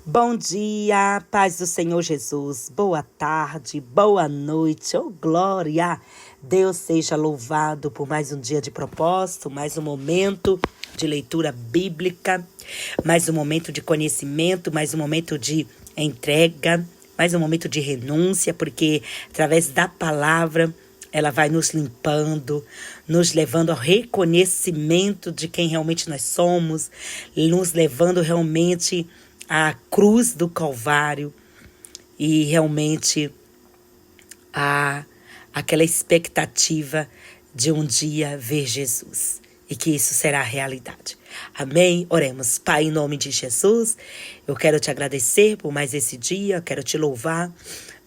Bom dia, paz do Senhor Jesus, boa tarde, boa noite, oh glória! Deus seja louvado por mais um dia de propósito, mais um momento de leitura bíblica, mais um momento de conhecimento, mais um momento de entrega, mais um momento de renúncia, porque através da palavra ela vai nos limpando, nos levando ao reconhecimento de quem realmente nós somos, nos levando realmente à cruz do Calvário e realmente aquela expectativa de um dia ver Jesus e que isso será realidade. Amém? Oremos. Pai, em nome de Jesus, eu quero te agradecer por mais esse dia, eu quero te louvar,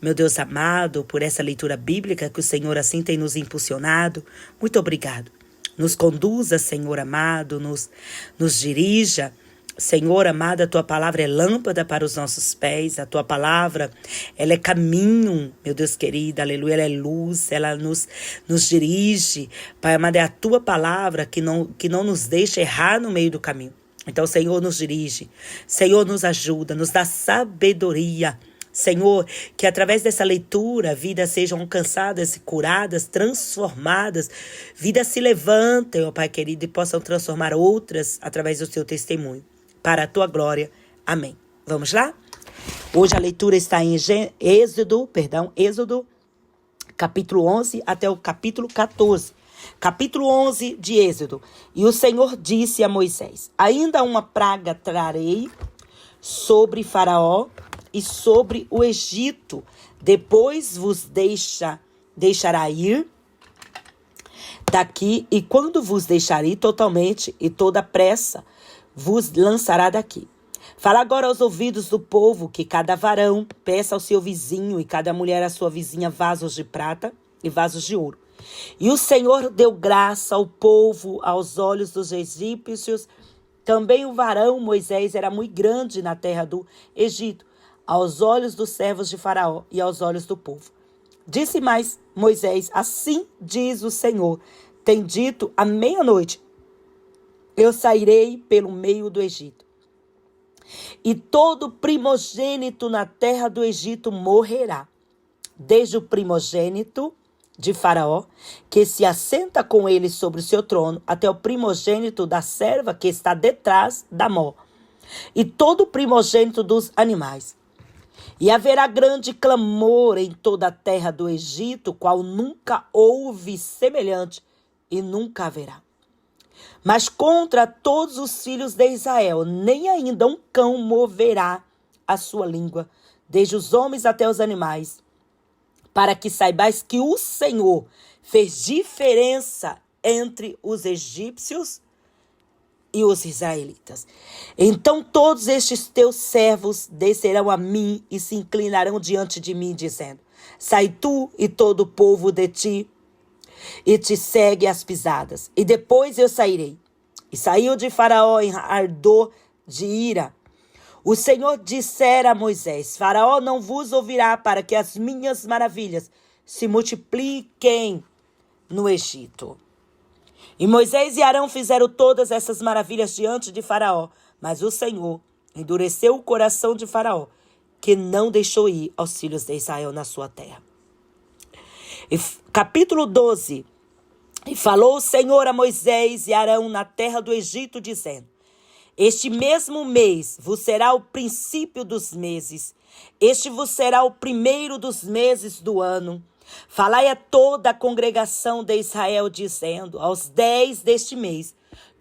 meu Deus amado, por essa leitura bíblica que o Senhor assim tem nos impulsionado. Muito obrigado. Nos conduza, Senhor amado, nos dirija. Senhor amado, a Tua palavra é lâmpada para os nossos pés, a Tua palavra, ela é caminho, meu Deus querido, aleluia, ela é luz, ela nos dirige. Pai amado, é a Tua palavra que não nos deixa errar no meio do caminho. Então, Senhor, nos dirige, Senhor, nos ajuda, nos dá sabedoria. Senhor, que através dessa leitura, vidas sejam alcançadas, curadas, transformadas, vidas se levantem, ó Pai querido, e possam transformar outras através do Seu testemunho. Para a Tua glória. Amém. Vamos lá? Hoje a leitura está em Êxodo, capítulo 11 até o capítulo 14. Capítulo 11 de Êxodo. E o Senhor disse a Moisés: ainda uma praga trarei sobre Faraó e sobre o Egito. Depois vos deixará ir daqui, e quando vos deixar ir totalmente e toda pressa, vos lançará daqui. Fala agora aos ouvidos do povo que cada varão peça ao seu vizinho e cada mulher à sua vizinha vasos de prata e vasos de ouro. E o Senhor deu graça ao povo aos olhos dos egípcios. Também o varão Moisés era muito grande na terra do Egito, aos olhos dos servos de Faraó e aos olhos do povo. Disse mais Moisés: assim diz o Senhor, tem dito à meia-noite, eu sairei pelo meio do Egito. E todo primogênito na terra do Egito morrerá, desde o primogênito de Faraó, que se assenta com ele sobre o seu trono, até o primogênito da serva que está detrás da mó, e todo o primogênito dos animais. E haverá grande clamor em toda a terra do Egito, qual nunca houve semelhante, e nunca haverá. Mas contra todos os filhos de Israel, nem ainda um cão moverá a sua língua, desde os homens até os animais, para que saibais que o Senhor fez diferença entre os egípcios e os israelitas. Então todos estes teus servos descerão a mim e se inclinarão diante de mim, dizendo: sai tu e todo o povo de ti, e te segue as pisadas, e depois eu sairei. E saiu de Faraó em ardor de ira. O Senhor dissera a Moisés: Faraó não vos ouvirá, para que as minhas maravilhas se multipliquem no Egito. E Moisés e Arão fizeram todas essas maravilhas diante de Faraó, mas o Senhor endureceu o coração de Faraó, que não deixou ir aos filhos de Israel na sua terra. E capítulo 12. E falou o Senhor a Moisés e Arão na terra do Egito, dizendo: este mesmo mês vos será o princípio dos meses, este vos será o primeiro dos meses do ano. Falai a toda a congregação de Israel, dizendo: aos 10 deste mês,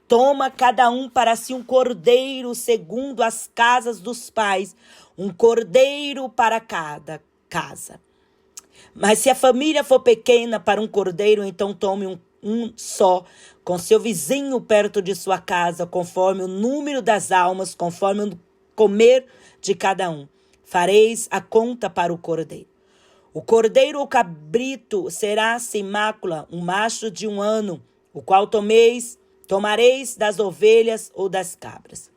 toma cada um para si um cordeiro segundo as casas dos pais, um cordeiro para cada casa. Mas se a família for pequena para um cordeiro, então tome um só, com seu vizinho perto de sua casa, conforme o número das almas, conforme o comer de cada um. Fareis a conta para o cordeiro. O cordeiro ou cabrito será sem mácula, um macho de 1 ano, o qual tomareis das ovelhas ou das cabras.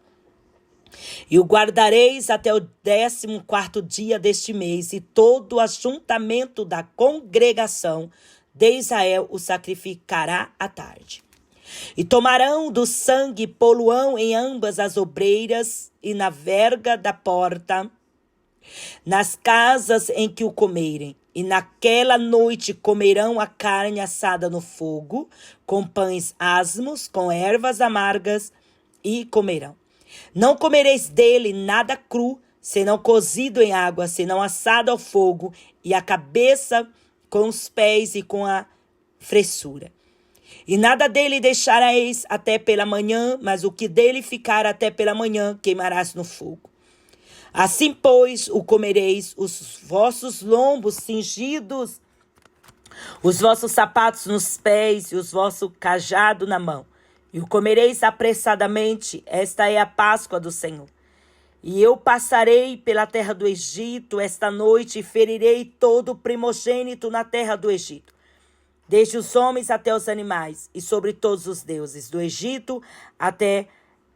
E o guardareis até o 14º dia deste mês, e todo o ajuntamento da congregação de Israel o sacrificará à tarde. E tomarão do sangue e poluão em ambas as obreiras e na verga da porta, nas casas em que o comerem. E naquela noite comerão a carne assada no fogo, com pães asmos, com ervas amargas, e comerão. Não comereis dele nada cru, senão cozido em água, senão assado ao fogo, e a cabeça com os pés e com a fressura. E nada dele deixareis até pela manhã, mas o que dele ficar até pela manhã queimarás no fogo. Assim, pois, o comereis, os vossos lombos cingidos, os vossos sapatos nos pés e os vosso cajado na mão. E o comereis apressadamente, esta é a Páscoa do Senhor. E eu passarei pela terra do Egito esta noite e ferirei todo o primogênito na terra do Egito, desde os homens até os animais, e sobre todos os deuses do Egito até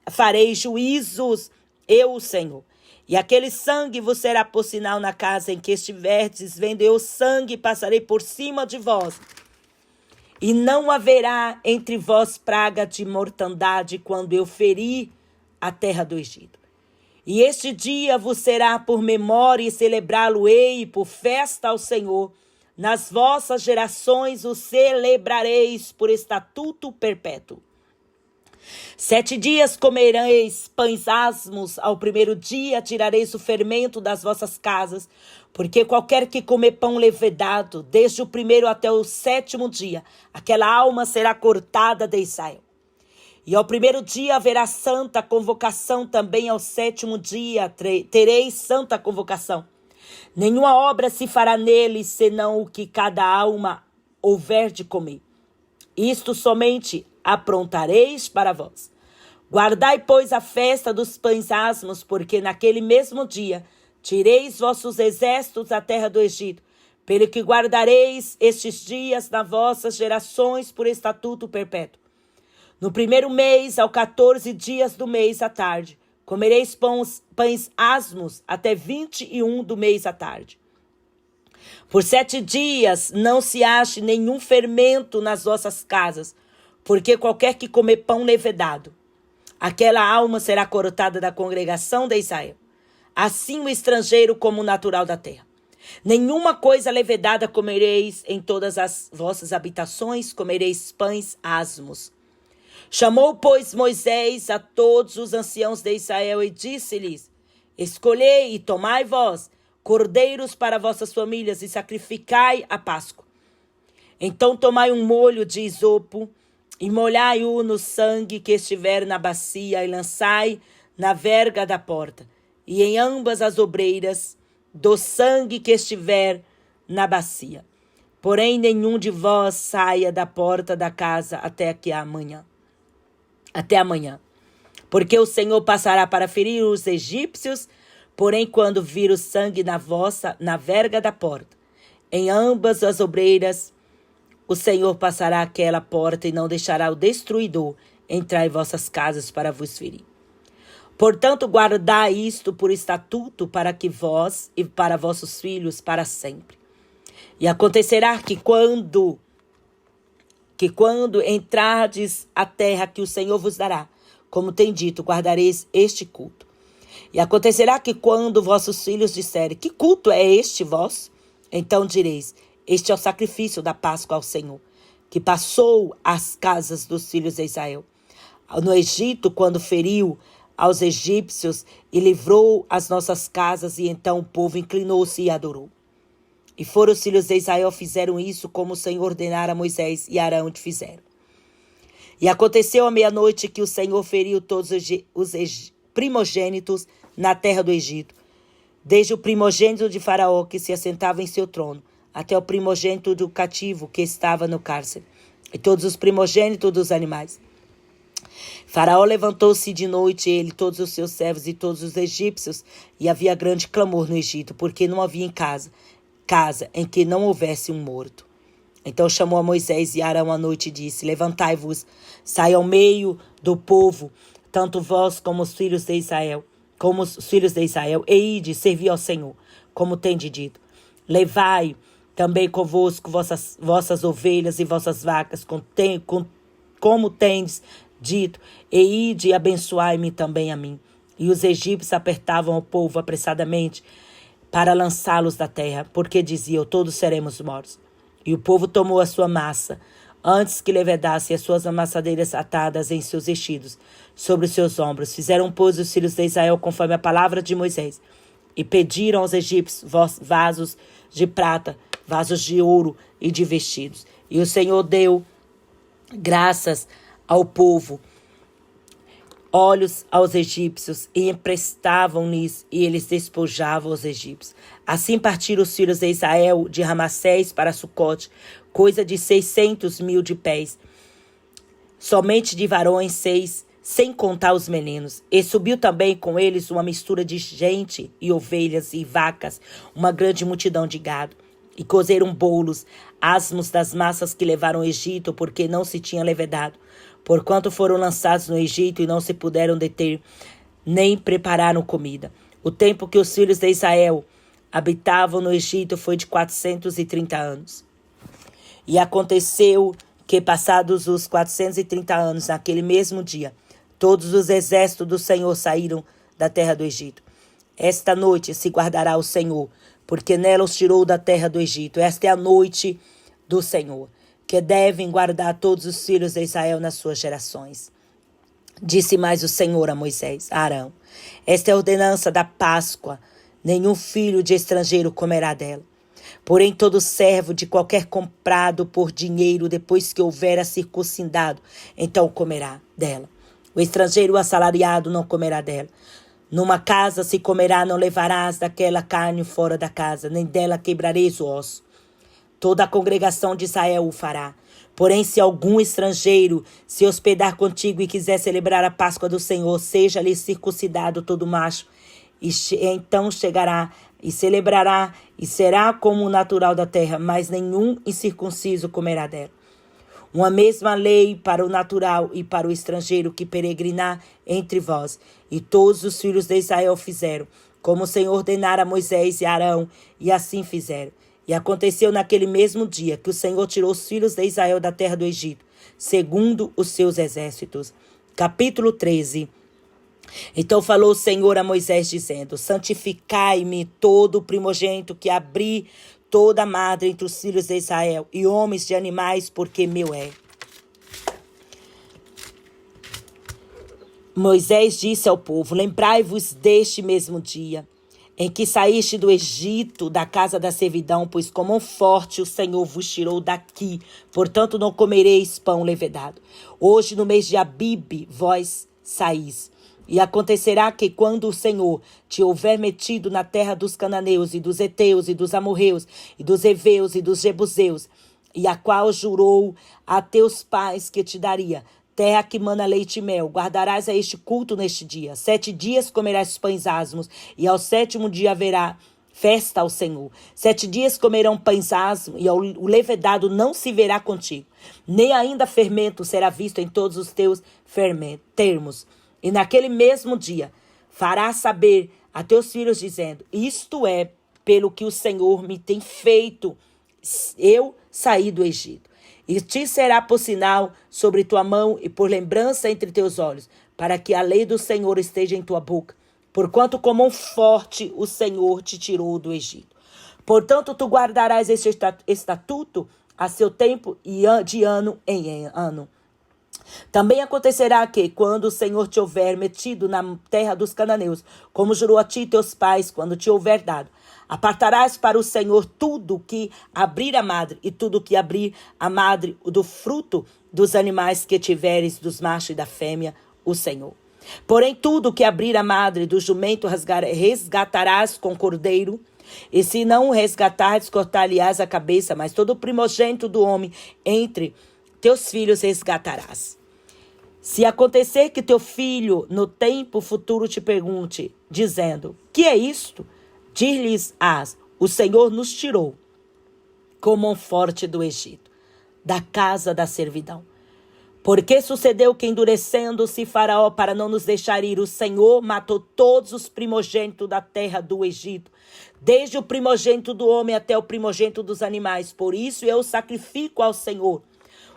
farei juízos, eu, o Senhor. E aquele sangue vos será por sinal na casa em que estiverdes, vendo eu sangue, passarei por cima de vós. E não haverá entre vós praga de mortandade quando eu ferir a terra do Egito. E este dia vos será por memória e celebrá-lo-ei por festa ao Senhor. Nas vossas gerações o celebrareis por estatuto perpétuo. 7 dias comereis pães asmos, ao primeiro dia tirareis o fermento das vossas casas, porque qualquer que comer pão levedado, desde o primeiro até o 7º dia, aquela alma será cortada de Israel. E ao primeiro dia haverá santa convocação, também ao 7º dia tereis santa convocação. Nenhuma obra se fará nele, senão o que cada alma houver de comer. Isto somente aprontareis para vós. Guardai, pois, a festa dos pães asmos, porque naquele mesmo dia tireis vossos exércitos da terra do Egito, pelo que guardareis estes dias nas vossas gerações por estatuto perpétuo. No primeiro mês, ao 14 dias do mês à tarde, comereis pães asmos até 21 do mês à tarde. Por 7 dias não se ache nenhum fermento nas vossas casas, porque qualquer que comer pão levedado, aquela alma será cortada da congregação de Israel. Assim o estrangeiro como o natural da terra. Nenhuma coisa levedada comereis em todas as vossas habitações, comereis pães asmos. Chamou, pois, Moisés a todos os anciãos de Israel e disse-lhes: escolhei e tomai vós cordeiros para vossas famílias e sacrificai a Páscoa. Então tomai um molho de isopo e molhai-o no sangue que estiver na bacia e lançai na verga da porta e em ambas as obreiras do sangue que estiver na bacia. Porém, nenhum de vós saia da porta da casa até amanhã. Porque o Senhor passará para ferir os egípcios, porém, quando vir o sangue na verga da porta, em ambas as obreiras, o Senhor passará aquela porta e não deixará o destruidor entrar em vossas casas para vos ferir. Portanto, guardai isto por estatuto para que vós e para vossos filhos para sempre. E acontecerá que quando entrardes a terra que o Senhor vos dará, como tem dito, guardareis este culto. E acontecerá que quando vossos filhos disserem: que culto é este vosso? Então direis: este é o sacrifício da Páscoa ao Senhor, que passou às casas dos filhos de Israel no Egito, quando feriu aos egípcios e livrou as nossas casas. E então o povo inclinou-se e adorou. E foram os filhos de Israel, fizeram isso como o Senhor ordenara a Moisés e Arão te fizeram. E aconteceu à meia-noite que o Senhor feriu todos os primogênitos na terra do Egito, desde o primogênito de Faraó, que se assentava em seu trono, até o primogênito do cativo que estava no cárcere, e todos os primogênitos dos animais. Faraó levantou-se de noite, ele, todos os seus servos e todos os egípcios, e havia grande clamor no Egito, porque não havia em casa em que não houvesse um morto. Então chamou a Moisés e Arão à noite e disse: levantai-vos, sai ao meio do povo, tanto vós como os filhos de Israel, e ide, servi ao Senhor, como tende dito. Levai também convosco vossas ovelhas e vossas vacas, como tendes dito, e ide e abençoai-me também a mim. E os egípcios apertavam o povo apressadamente para lançá-los da terra, porque diziam, todos seremos mortos. E o povo tomou a sua massa, antes que levedasse as suas amassadeiras atadas em seus vestidos, sobre os seus ombros. Fizeram, pois, os filhos de Israel conforme a palavra de Moisés, e pediram aos egípcios vasos de prata, vasos de ouro e de vestidos. E o Senhor deu graças ao povo, olhos aos egípcios, e emprestavam-lhes, e eles despojavam os egípcios. Assim partiram os filhos de Israel de Ramassés para Sucote, coisa de 600.000 de pés, somente de varões 6, sem contar os meninos. E subiu também com eles uma mistura de gente e ovelhas e vacas, uma grande multidão de gado. E cozeram bolos, asmos das massas que levaram ao Egito, porque não se tinha levedado. Porquanto foram lançados no Egito e não se puderam deter, nem prepararam comida. O tempo que os filhos de Israel habitavam no Egito foi de 430 anos. E aconteceu que, passados os 430 anos, naquele mesmo dia, todos os exércitos do Senhor saíram da terra do Egito. Esta noite se guardará o Senhor, porque nela os tirou da terra do Egito. Esta é a noite do Senhor, que devem guardar todos os filhos de Israel nas suas gerações. Disse mais o Senhor a Moisés, a Arão, esta é a ordenança da Páscoa, nenhum filho de estrangeiro comerá dela. Porém, todo servo de qualquer comprado por dinheiro, depois que houvera circuncidado, então comerá dela. O estrangeiro assalariado não comerá dela. Numa casa se comerá, não levarás daquela carne fora da casa, nem dela quebrareis o osso. Toda a congregação de Israel o fará. Porém, se algum estrangeiro se hospedar contigo e quiser celebrar a Páscoa do Senhor, seja-lhe circuncidado todo macho, e então chegará e celebrará, e será como o natural da terra, mas nenhum incircunciso comerá dela. Uma mesma lei para o natural e para o estrangeiro que peregrinar entre vós. E todos os filhos de Israel fizeram, como o Senhor ordenara a Moisés e Arão, e assim fizeram. E aconteceu naquele mesmo dia que o Senhor tirou os filhos de Israel da terra do Egito, segundo os seus exércitos. Capítulo 13. Então falou o Senhor a Moisés, dizendo, santificai-me todo o primogênito que abrir toda a madre entre os filhos de Israel, e homens de animais, porque meu é. Moisés disse ao povo, lembrai-vos deste mesmo dia, em que saíste do Egito, da casa da servidão, pois com mão forte o Senhor vos tirou daqui, portanto não comereis pão levedado. Hoje, no mês de Abibe, vós saís. E acontecerá que quando o Senhor te houver metido na terra dos cananeus e dos heteus e dos amorreus e dos heveus e dos jebuseus, e a qual jurou a teus pais que te daria, terra que mana leite e mel, guardarás a este culto neste dia. 7 dias comerás pães asmos, e ao 7º dia haverá festa ao Senhor. 7 dias comerão pães asmos, e o levedado não se verá contigo, nem ainda fermento será visto em todos os teus termos. E naquele mesmo dia farás saber a teus filhos, dizendo, isto é pelo que o Senhor me tem feito, eu saí do Egito. E te será por sinal sobre tua mão e por lembrança entre teus olhos, para que a lei do Senhor esteja em tua boca, porquanto com mão forte o Senhor te tirou do Egito. Portanto, tu guardarás este estatuto a seu tempo e de ano em ano. Também acontecerá que, quando o Senhor te houver metido na terra dos cananeus, como jurou a ti e teus pais, quando te houver dado, apartarás para o Senhor tudo que abrir a madre, e tudo que abrir a madre do fruto dos animais que tiveres, dos machos e da fêmea, o Senhor. Porém, tudo que abrir a madre do jumento resgatarás com cordeiro, e se não o resgatares, cortar-lhe-ás a cabeça, mas todo o primogênito do homem entre teus filhos resgatarás. Se acontecer que teu filho no tempo futuro te pergunte, dizendo, que é isto? Dir-lhes-ás, o Senhor nos tirou com mão forte do Egito, da casa da servidão. Porque sucedeu que, endurecendo-se Faraó para não nos deixar ir, o Senhor matou todos os primogênitos da terra do Egito, desde o primogênito do homem até o primogênito dos animais. Por isso eu sacrifico ao Senhor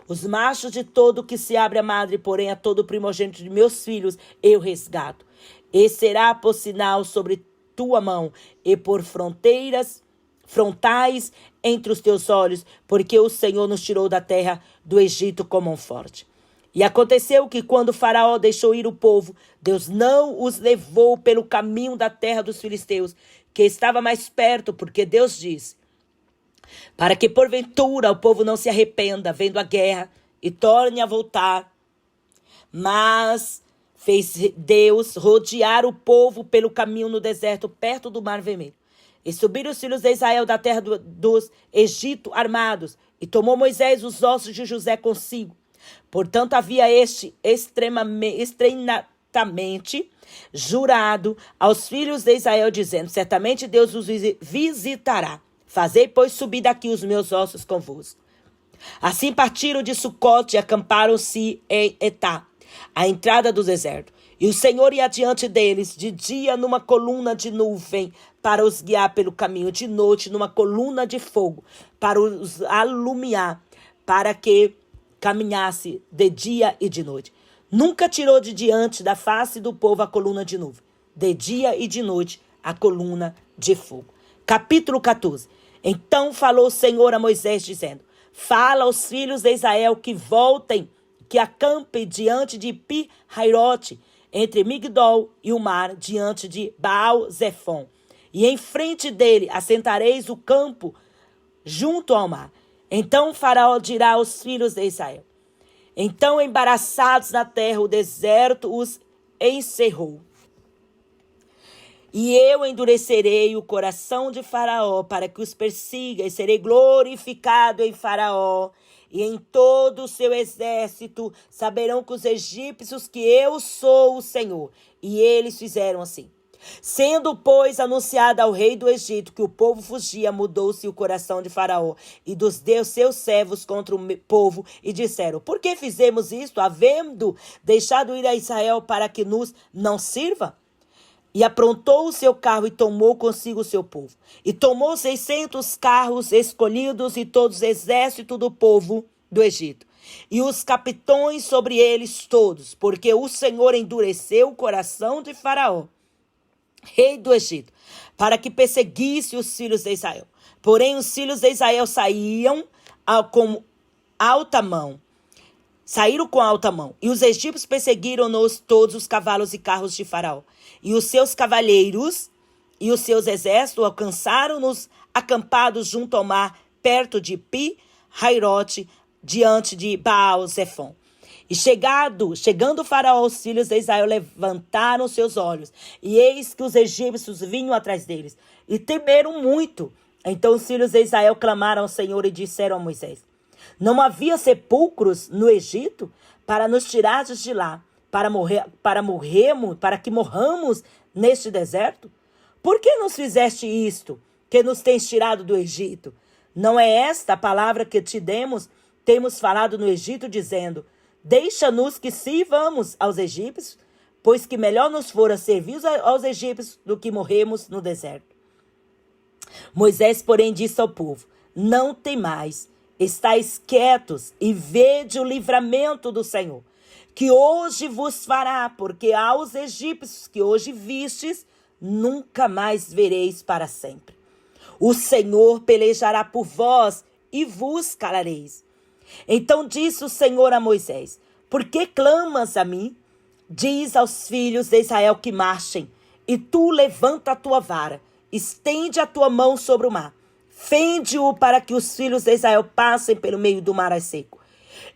Os machos de todo que se abre a madre, porém a todo primogênito de meus filhos, eu resgato. E será por sinal sobre tua mão e por frontais entre os teus olhos, porque o Senhor nos tirou da terra do Egito com mão forte. E aconteceu que quando Faraó deixou ir o povo, Deus não os levou pelo caminho da terra dos filisteus, que estava mais perto, porque Deus disse, para que porventura o povo não se arrependa, vendo a guerra, e torne a voltar. Mas fez Deus rodear o povo pelo caminho no deserto, perto do Mar Vermelho. E subiram os filhos de Israel da terra dos Egito armados, e tomou Moisés os ossos de José consigo. Portanto, havia estreitamente jurado aos filhos de Israel, dizendo, certamente Deus os visitará. Fazei, pois, subir daqui os meus ossos convosco. Assim partiram de Sucote e acamparam-se em Etá, à entrada do deserto. E o Senhor ia diante deles, de dia numa coluna de nuvem, para os guiar pelo caminho, de noite numa coluna de fogo, para os alumiar, para que caminhasse de dia e de noite. Nunca tirou de diante da face do povo a coluna de nuvem, de dia e de noite a coluna de fogo. Capítulo 14. Então falou o Senhor a Moisés, dizendo, fala aos filhos de Israel que voltem, que acampem diante de Pi-Hairote, entre Migdol e o mar, diante de Baal-Zefon. E em frente dele assentareis o campo junto ao mar. Então Faraó dirá aos filhos de Israel, então embaraçados na terra, o deserto os encerrou. E eu endurecerei o coração de Faraó para que os persiga, e serei glorificado em Faraó e em todo o seu exército. Saberão que os egípcios que eu sou o Senhor. E eles fizeram assim. Sendo, pois, anunciado ao rei do Egito que o povo fugia, mudou-se o coração de Faraó e dos seus servos contra o povo, e disseram, por que fizemos isto, havendo deixado ir a Israel para que nos não sirva? E aprontou o seu carro e tomou consigo o seu povo. E tomou 600 carros escolhidos e todos os exércitos do povo do Egito. E os capitões sobre eles todos, porque o Senhor endureceu o coração de Faraó, rei do Egito, para que perseguisse os filhos de Israel. Porém, os filhos de Israel saíram com alta mão. E os egípcios perseguiram-nos todos os cavalos e carros de Faraó. E os seus cavalheiros e os seus exércitos alcançaram-nos acampados junto ao mar, perto de Pi-Hairote, diante de Baal-Zefon. E chegando Faraó, os filhos de Israel levantaram seus olhos, e eis que os egípcios vinham atrás deles, e temeram muito. Então os filhos de Israel clamaram ao Senhor e disseram a Moisés, não havia sepulcros no Egito para nos tirares de lá, para que morramos neste deserto? Por que nos fizeste isto, que nos tens tirado do Egito? Não é esta a palavra que te demos? Temos falado no Egito, dizendo, deixa-nos que sirvamos aos egípcios, pois que melhor nos fora servir aos egípcios do que morrermos no deserto. Moisés, porém, disse ao povo, não temais, estais quietos e vede o livramento do Senhor, que hoje vos fará, porque aos egípcios que hoje vistes, nunca mais vereis para sempre. O Senhor pelejará por vós e vos calareis. Então disse o Senhor a Moisés, por que clamas a mim? Diz aos filhos de Israel que marchem, e tu levanta a tua vara, estende a tua mão sobre o mar, fende-o para que os filhos de Israel passem pelo meio do mar a seco.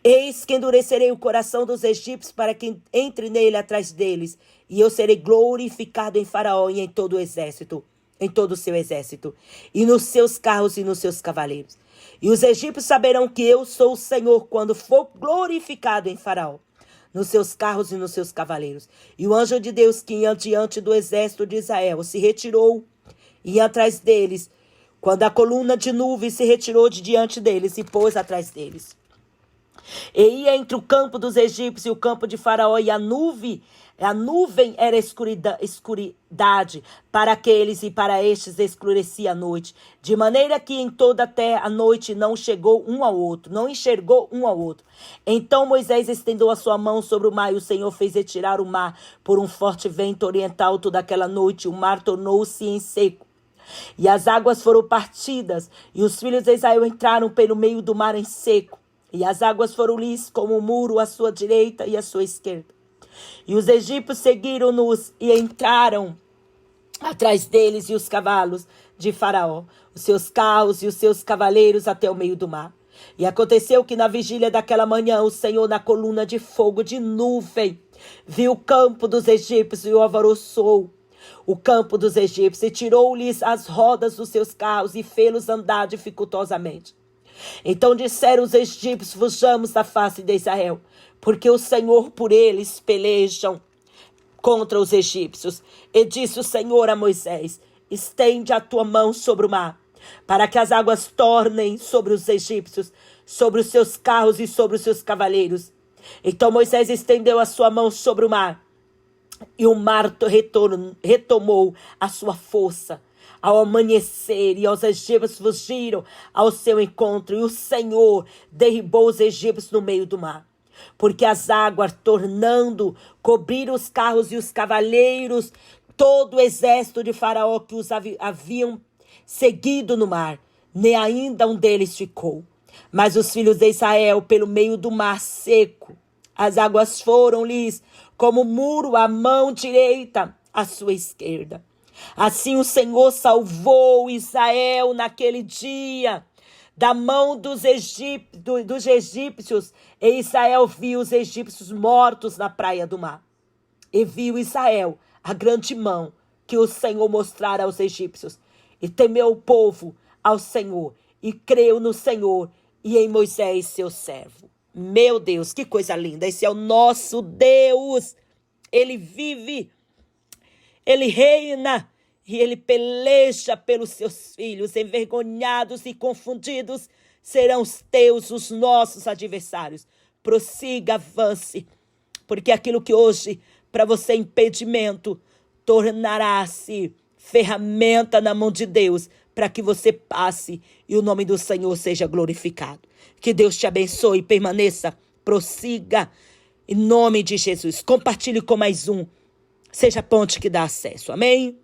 Eis que endurecerei o coração dos egípcios para que entre nele atrás deles, e eu serei glorificado em Faraó e em todo o exército, em todo o seu exército, e nos seus carros e nos seus cavaleiros. E os egípcios saberão que eu sou o Senhor quando for glorificado em Faraó, nos seus carros e nos seus cavaleiros. E o anjo de Deus que ia diante do exército de Israel se retirou e ia atrás deles, quando a coluna de nuvem se retirou de diante deles e pôs atrás deles. E ia entre o campo dos egípcios e o campo de Faraó, e a nuvem A nuvem era escuridade para aqueles e para estes escurecia a noite. De maneira que em toda a terra a noite não chegou um ao outro, não enxergou um ao outro. Então Moisés estendeu a sua mão sobre o mar e o Senhor fez retirar o mar por um forte vento oriental toda aquela noite. O mar tornou-se em seco. E as águas foram partidas, e os filhos de Israel entraram pelo meio do mar em seco. E as águas foram lhes como um muro à sua direita e à sua esquerda. E os egípcios seguiram-nos e entraram atrás deles e os cavalos de Faraó, os seus carros e os seus cavaleiros até o meio do mar. E aconteceu que na vigília daquela manhã o Senhor na coluna de fogo de nuvem viu o campo dos egípcios e o alvoroçou o campo dos egípcios e tirou-lhes as rodas dos seus carros e fê-los andar dificultosamente. Então disseram os egípcios: fujamos da face de Israel, porque o Senhor por eles pelejam contra os egípcios. E disse o Senhor a Moisés: estende a tua mão sobre o mar, para que as águas tornem sobre os egípcios, sobre os seus carros e sobre os seus cavaleiros. Então Moisés estendeu a sua mão sobre o mar, e o mar retomou a sua força. Ao amanhecer, e os egípcios fugiram ao seu encontro, e o Senhor derribou os egípcios no meio do mar. Porque as águas, tornando, cobriram os carros e os cavaleiros, todo o exército de Faraó que os haviam seguido no mar, nem ainda um deles ficou. Mas os filhos de Israel, pelo meio do mar seco, as águas foram-lhes como muro à mão direita, à sua esquerda. Assim o Senhor salvou Israel naquele dia da mão dos egípcios, e Israel viu os egípcios mortos na praia do mar. E viu Israel a grande mão que o Senhor mostrara aos egípcios. E temeu o povo ao Senhor, e creu no Senhor e em Moisés, seu servo. Meu Deus, que coisa linda! Esse é o nosso Deus. Ele vive, ele reina e ele peleja pelos seus filhos. Envergonhados e confundidos serão os teus, os nossos adversários. Prossiga, avance, porque aquilo que hoje para você é impedimento tornará-se ferramenta na mão de Deus para que você passe e o nome do Senhor seja glorificado. Que Deus te abençoe, permaneça, prossiga em nome de Jesus. Compartilhe com mais um. Seja a ponte que dá acesso. Amém?